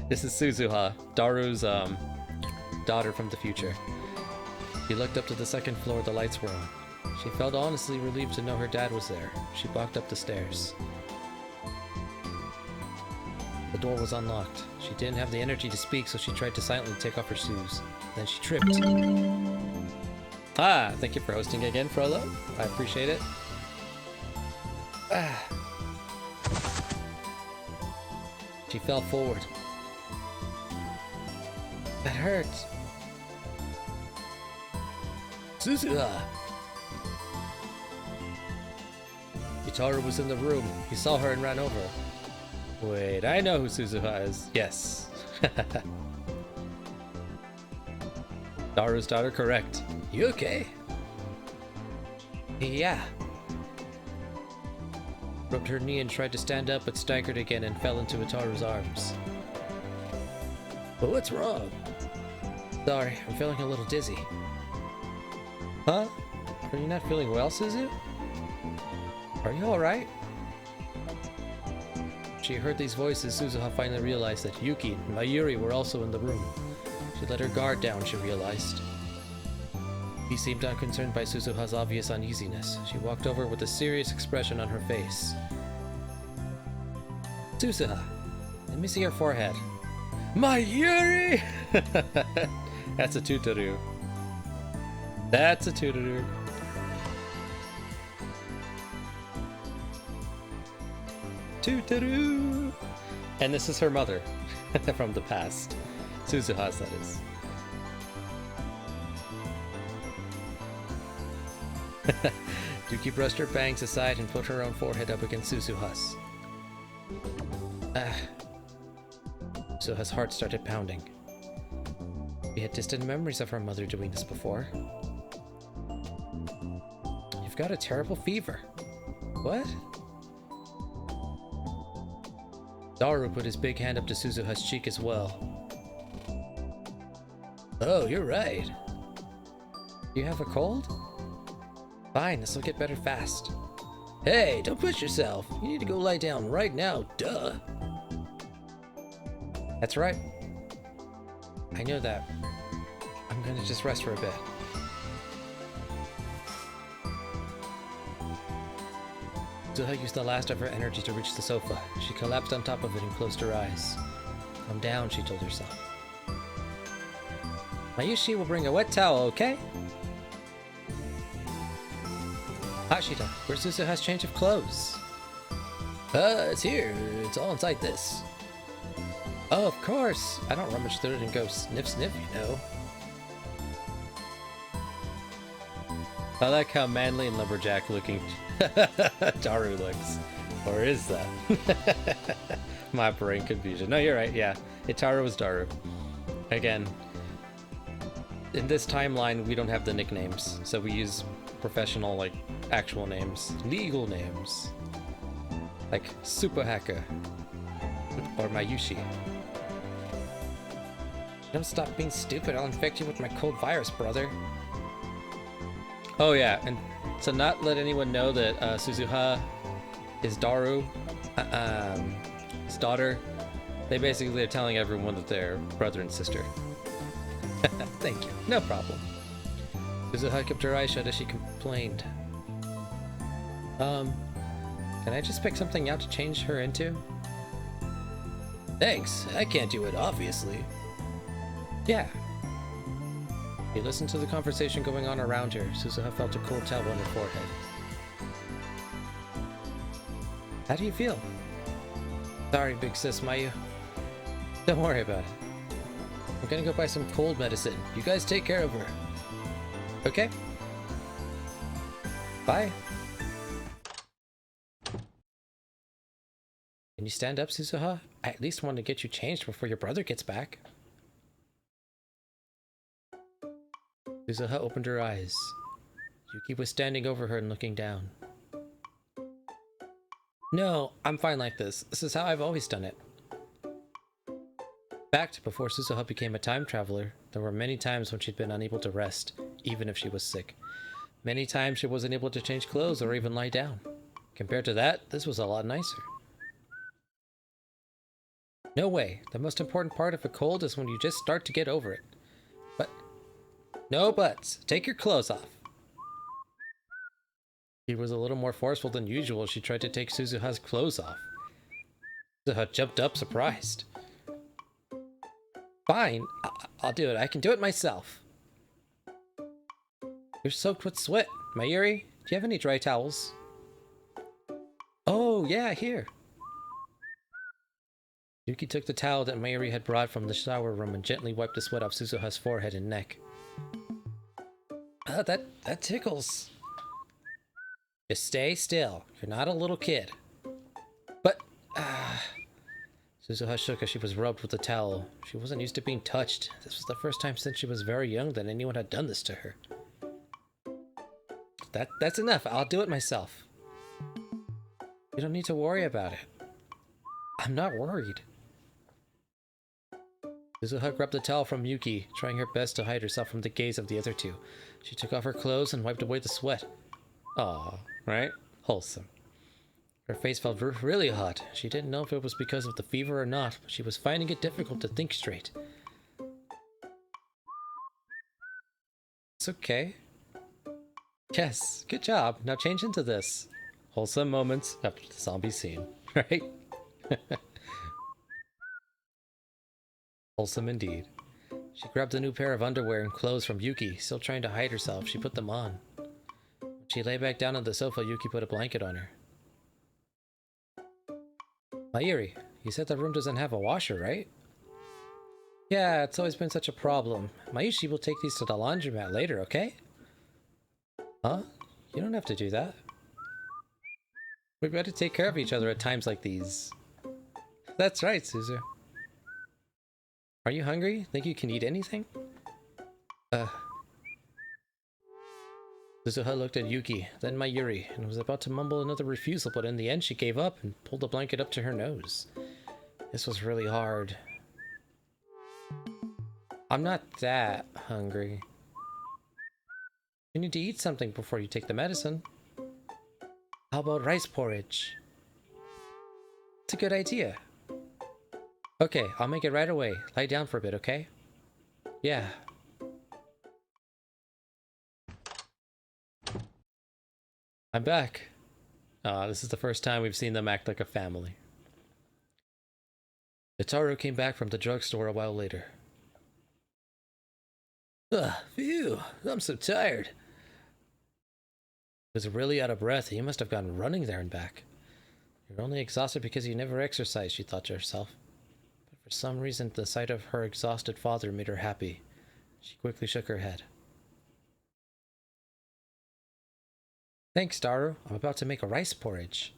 This is Suzuha, Daru's daughter from the future. She looked up to the second floor. The lights were on. She felt honestly relieved to know her dad was there. She walked up the stairs. The door was unlocked. She didn't have the energy to speak, so she tried to silently take off her shoes. Then she tripped. Ah, thank you for hosting again, Frollo. I appreciate it. Ah. She fell forward. That hurts. Suzuha! Itaru was in the room. He saw her and ran over. Wait, I know who Suzuha is. Yes. Daru's daughter, correct. You okay? Yeah. Rubbed her knee and tried to stand up, but staggered again and fell into Itaru's arms. But what's wrong? Sorry, I'm feeling a little dizzy. Huh? Are you not feeling well, Suzu? Are you alright? She heard these voices. Suzuha finally realized that Yuki and Mayuri were also in the room. She let her guard down, she realized. He seemed unconcerned by Suzuha's obvious uneasiness. She walked over with a serious expression on her face. Suzuha, let me see your forehead. Mayuri! That's a Tutaru. That's a Tutaru. Tutaru! And this is her mother from the past. Suzuha's, that is. Yuki brushed her bangs aside and put her own forehead up against Suzuha's. Suzuha's heart started pounding. She had distant memories of her mother doing this before. You've got a terrible fever. What? Daru put his big hand up to Suzuha's cheek as well. Oh, you're right. You have a cold? Fine, this'll get better fast. Hey, don't push yourself. You need to go lie down right now, duh. That's right. I know that. I'm gonna just rest for a bit. Suzuha used the last of her energy to reach the sofa. She collapsed on top of it and closed her eyes. Calm down, she told herself. Mayushi will bring a wet towel, okay? Hashida, where's Suzuha's change of clothes? It's here. It's all inside this. Oh, of course. I don't rummage through it and go sniff sniff, you know. I like how manly and lumberjack looking Daru looks. Or is that? My brain confusion. No, you're right, yeah. Itaru was Daru. Again, in this timeline, we don't have the nicknames, so we use professional, like, actual names. Legal names. Like, Super Hacker. Or Mayushi. Don't stop being stupid, I'll infect you with my cold virus, brother. Oh yeah, and to not let anyone know that Suzuha is Daru, his daughter, they basically are telling everyone that they're brother and sister. Thank you, no problem. Suzuha kept her eyes shut as she complained. Can I just pick something out to change her into? Thanks, I can't do it, obviously. Yeah. He listened to the conversation going on around her. Suzuha felt a cold towel on her forehead. How do you feel? Sorry, big sis Mayu. Don't worry about it. I'm gonna go buy some cold medicine. You guys take care of her. Okay? Bye. Can you stand up, Suzuha? I at least want to get you changed before your brother gets back. Suzuha opened her eyes. Yuki was standing over her and looking down. No, I'm fine like this. This is how I've always done it. In fact, before Suzuha became a time traveler, there were many times when she'd been unable to rest, even if she was sick. Many times she wasn't able to change clothes or even lie down. Compared to that, this was a lot nicer. No way. The most important part of a cold is when you just start to get over it. But no buts. Take your clothes off. She was a little more forceful than usual as she tried to take Suzuha's clothes off. Suzuha jumped up, surprised. Fine. I'll do it. I can do it myself. You're soaked with sweat. Mayuri, do you have any dry towels? Oh, yeah, here. Yuki took the towel that Mayuri had brought from the shower room and gently wiped the sweat off Suzuha's forehead and neck. That tickles. Just stay still. You're not a little kid. But, Suzuha shook as she was rubbed with the towel. She wasn't used to being touched. This was the first time since she was very young that anyone had done this to her. That's enough. I'll do it myself. You don't need to worry about it. I'm not worried. Suzuha grabbed the towel from Yuki, trying her best to hide herself from the gaze of the other two. She took off her clothes and wiped away the sweat. Aw, right? Wholesome. Her face felt really hot. She didn't know if it was because of the fever or not, but she was finding it difficult to think straight. It's okay. Yes, good job. Now change into this. Wholesome moments after the zombie scene, right? Wholesome indeed. She grabbed a new pair of underwear and clothes from Yuki, still trying to hide herself. She put them on. When she lay back down on the sofa, Yuki put a blanket on her. Mayuri, you said the room doesn't have a washer, right? Yeah, it's always been such a problem. Mayushi will take these to the laundromat later, okay? Huh? You don't have to do that. We've got to take care of each other at times like these. That's right, Suzu. Are you hungry? Think you can eat anything? Suzuha looked at Yuki, then Mayuri, and was about to mumble another refusal, but in the end she gave up and pulled the blanket up to her nose. This was really hard. I'm not that hungry. You need to eat something before you take the medicine. How about rice porridge? It's a good idea. Okay, I'll make it right away. Lie down for a bit, okay? Yeah. I'm back. This is the first time we've seen them act like a family. Itaru came back from the drugstore a while later. Ugh, phew, I'm so tired. He was really out of breath. He must have gone running there and back. You're only exhausted because you never exercised, she thought to herself. But for some reason, the sight of her exhausted father made her happy. She quickly shook her head. Thanks, Daru. I'm about to make a rice porridge.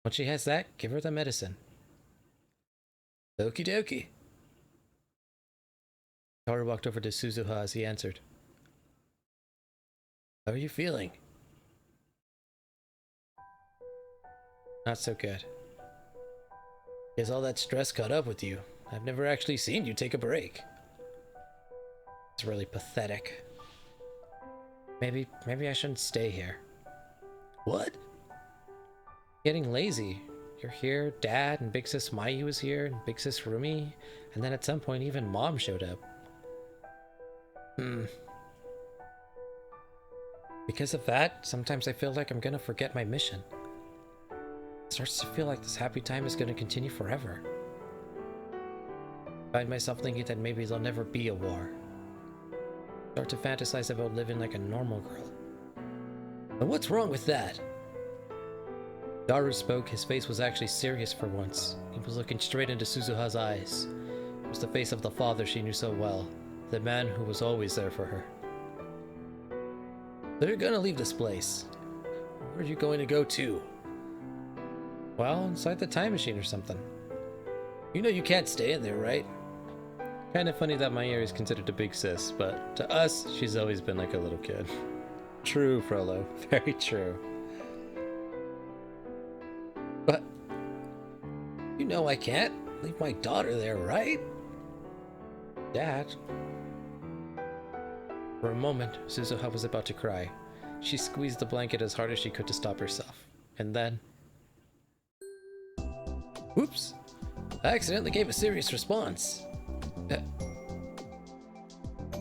Once she has that, give her the medicine. Okie dokie. Daru walked over to Suzuha as he answered. How are you feeling? Not so good. Guess all that stress caught up with you. I've never actually seen you take a break. It's really pathetic. Maybe I shouldn't stay here. What? Getting lazy. You're here, Dad and Big Sis Mayu was here, and Big Sis Rumi, and then at some point even Mom showed up. Because of that, sometimes I feel like I'm gonna forget my mission. It starts to feel like this happy time is gonna continue forever. Find myself thinking that maybe there'll never be a war. Start to fantasize about living like a normal girl. And what's wrong with that? Daru spoke. His face was actually serious for once. He was looking straight into Suzuha's eyes. It was the face of the father she knew so well, the man who was always there for her. So you're gonna leave this place. Where are you going to go to? Well, inside the time machine or something. You know you can't stay in there, right? Kind of funny that Mayuri is considered a big sis, but to us, she's always been like a little kid. True, Frollo. Very true. But you know I can't leave my daughter there, right? Dad. For a moment, Suzuha was about to cry. She squeezed the blanket as hard as she could to stop herself. And then... Whoops! I accidentally gave a serious response.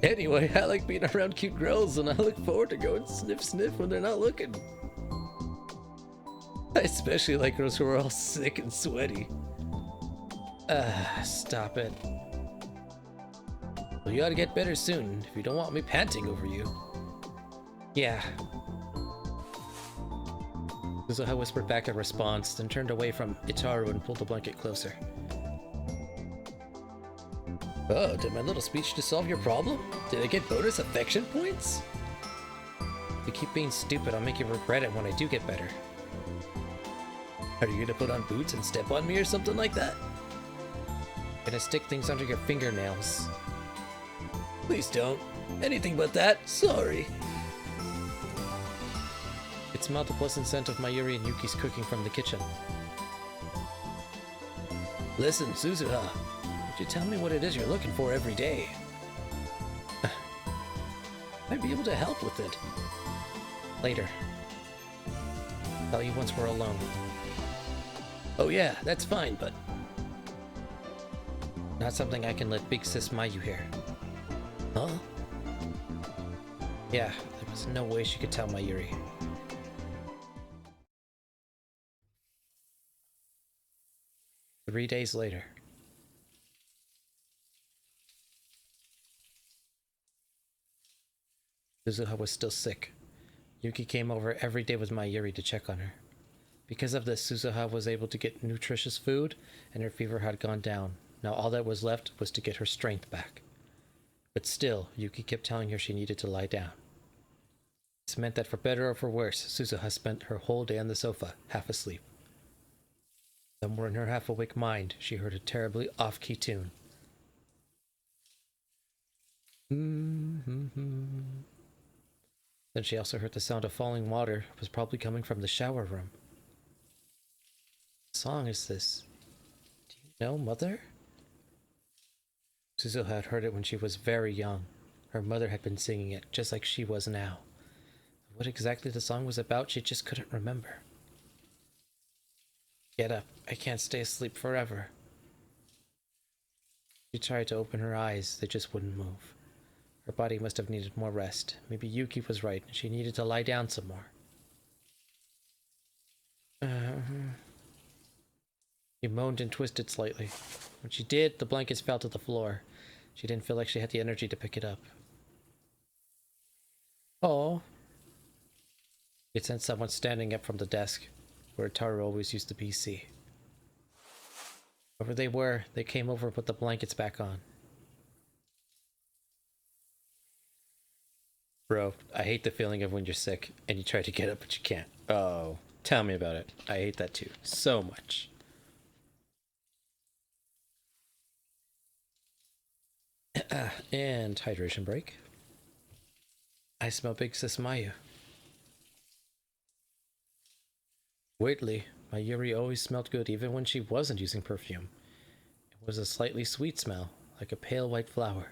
Anyway, I like being around cute girls and I look forward to going sniff when they're not looking. I especially like girls who are all sick and sweaty. Stop it. Well, you ought to get better soon if you don't want me panting over you. Yeah. Suzuha whispered back a response, then turned away from Itaru and pulled the blanket closer. Oh, did my little speech just solve your problem? Did I get bonus affection points? If you keep being stupid, I'll make you regret it when I do get better. Are you gonna put on boots and step on me or something like that? Gonna stick things under your fingernails. Please don't. Anything but that. Sorry. It smelled the pleasant scent of Mayuri and Yuki's cooking from the kitchen. Listen, Suzuha. Would you tell me what it is you're looking for every day? I'd be able to help with it. Later. I'll tell you once we're alone. Oh yeah, that's fine, but... not something I can let Big Sis Mayu hear. Huh? Yeah, there was no way she could tell Mayuri. Three days later. Suzuha was still sick. Yuki came over every day with Mayuri to check on her. Because of this, Suzuha was able to get nutritious food, and her fever had gone down. Now all that was left was to get her strength back. But still, Yuki kept telling her she needed to lie down. This meant that for better or for worse, Suzuha spent her whole day on the sofa, half asleep. Somewhere in her half-awake mind, she heard a terribly off-key tune. Then she also heard the sound of falling water. It was probably coming from the shower room. What song is this? Do you know, Mother? Suzuha had heard it when she was very young. Her mother had been singing it, just like she was now. What exactly the song was about, she just couldn't remember. Get up. I can't stay asleep forever. She tried to open her eyes. They just wouldn't move. Her body must have needed more rest. Maybe Yuki was right. She needed to lie down some more. She moaned and twisted slightly. When she did, the blankets fell to the floor. She didn't feel like she had the energy to pick it up. Oh. It sent someone standing up from the desk, where Taru always used the PC. Whoever they were, they came over and put the blankets back on. Bro, I hate the feeling of when you're sick and you try to get up but you can't. Oh, tell me about it. I hate that too. So much. And hydration break. I smell Big Sis Mayu. Weirdly, Mayuri always smelled good even when she wasn't using perfume. It was a slightly sweet smell, like a pale white flower.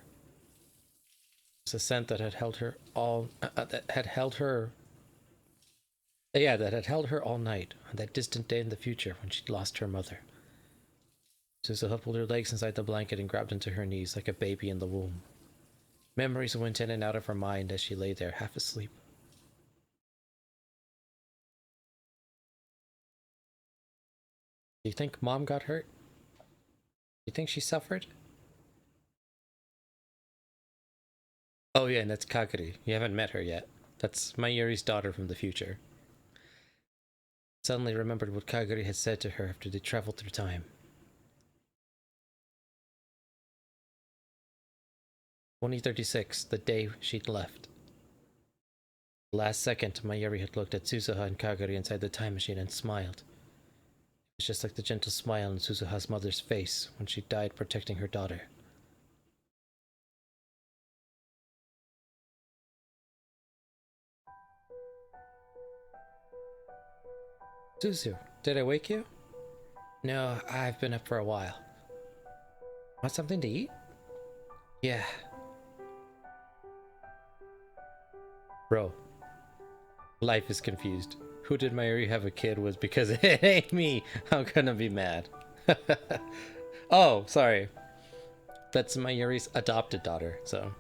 It was a scent that had held her all that had held her all night on that distant day in the future when she'd lost her mother. Suzuha pulled her legs inside the blanket and grabbed into her knees like a baby in the womb. Memories went in and out of her mind as she lay there half asleep. Do you think Mom got hurt? Do you think she suffered? Oh yeah, and that's Kagari. You haven't met her yet. That's Mayuri's daughter from the future. Suddenly remembered what Kagari had said to her after they traveled through time. 2036, the day she'd left. The last second, Mayuri had looked at Suzuha and Kagari inside the time machine and smiled. It was just like the gentle smile on Suzuha's mother's face when she died protecting her daughter. Suzu, did I wake you? No, I've been up for a while. Want something to eat? Yeah. Bro, life is confused. Who did Mayuri have a kid with? Because it ain't me. I'm gonna be mad. Oh, sorry. That's Mayuri's adopted daughter, so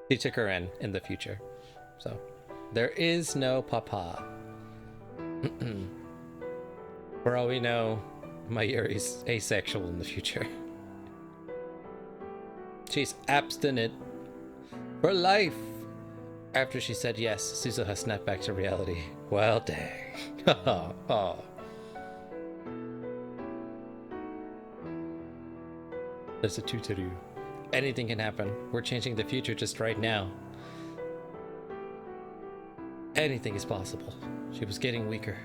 he took her in the future. So there is no papa. For all we know, Mayuri's asexual in the future. She's abstinent for life. After she said yes, Suzuha snapped back to reality. Well, dang. Oh. There's a tutoru. Anything can happen. We're changing the future just right now. Anything is possible. She was getting weaker.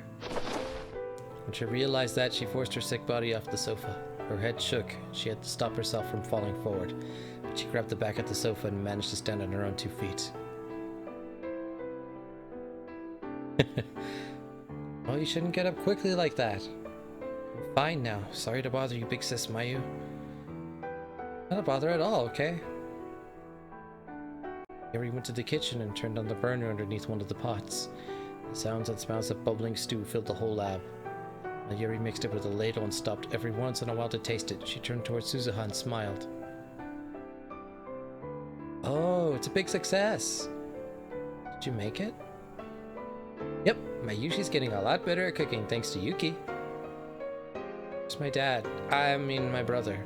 When she realized that, she forced her sick body off the sofa. Her head shook. She had to stop herself from falling forward. But she grabbed the back of the sofa and managed to stand on her own 2 feet. Oh, you shouldn't get up quickly like that. I'm fine now. Sorry to bother you, big sis Mayu. Not a bother at all, okay? Yuri went to the kitchen and turned on the burner underneath one of the pots. The sounds and smells of bubbling stew filled the whole lab. Yuri mixed it with a ladle and stopped every once in a while to taste it. She turned towards Suzuha and smiled. Oh, it's a big success. Did you make it? Yep, Mayushi's getting a lot better at cooking thanks to Yuki. It's my dad. I mean, my brother.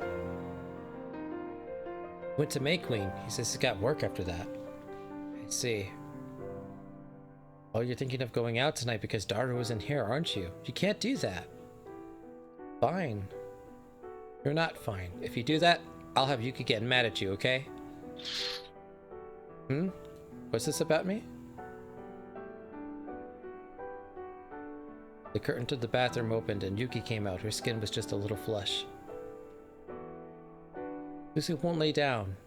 Went to May Queen. He says he's got work after that. I see. Oh, you're thinking of going out tonight because Daru isn't here, aren't you? You can't do that. Fine. You're not fine. If you do that, I'll have Yuki getting mad at you, okay? What's this about me? The curtain to the bathroom opened and Yuki came out. Her skin was just a little flush. Suzu won't lay down.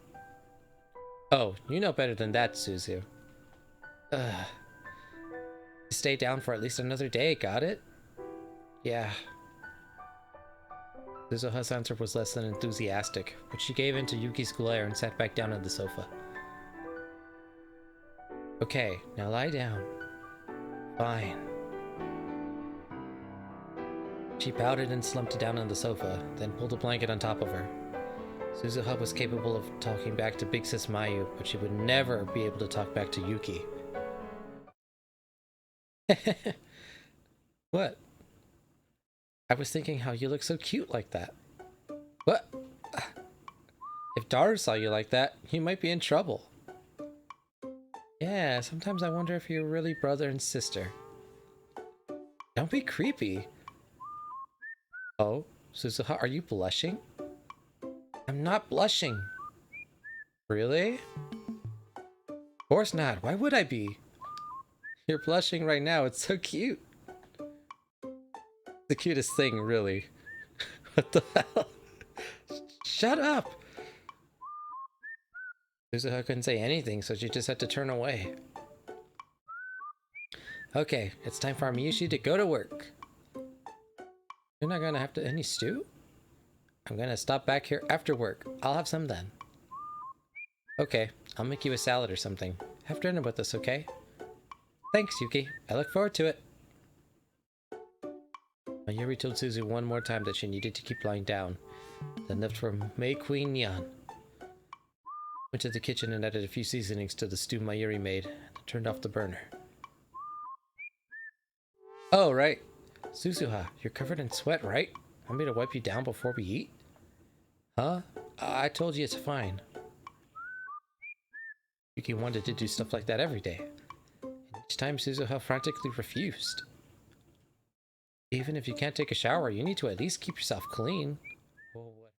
Oh, you know better than that, Suzu. Ugh. Stay down for at least another day, got it? Yeah. Suzuha's answer was less than enthusiastic, but she gave in to Yuki's glare and sat back down on the sofa. Okay, now lie down. Fine. She pouted and slumped down on the sofa, then pulled a blanket on top of her. Suzuha was capable of talking back to Big Sis Mayu, but she would never be able to talk back to Yuki. What? I was thinking how you look so cute like that. What? If Daru saw you like that, you might be in trouble. Yeah, sometimes I wonder if you're really brother and sister. Don't be creepy. Oh, Suzuha, are you blushing? I'm not blushing. Really? Of course not. Why would I be? You're blushing right now. It's so cute. The cutest thing, really. What the hell? Shut up! Suzuha couldn't say anything, so she just had to turn away. Okay, it's time for our Miyushi to go to work. You're not gonna have to any stew? I'm gonna stop back here after work. I'll have some then. Okay, I'll make you a salad or something. Have dinner with us, okay? Thanks, Yuki. I look forward to it. Mayuri told Suzu one more time that she needed to keep lying down, then left for May Queen Nyan. Went to the kitchen and added a few seasonings to the stew Mayuri made, and turned off the burner. Oh, right. Suzuha, you're covered in sweat, right? Want me to wipe you down before we eat? Huh? I told you it's fine. Yuki wanted to do stuff like that every day. And each time Suzuha frantically refused. Even if you can't take a shower, you need to at least keep yourself clean. Well,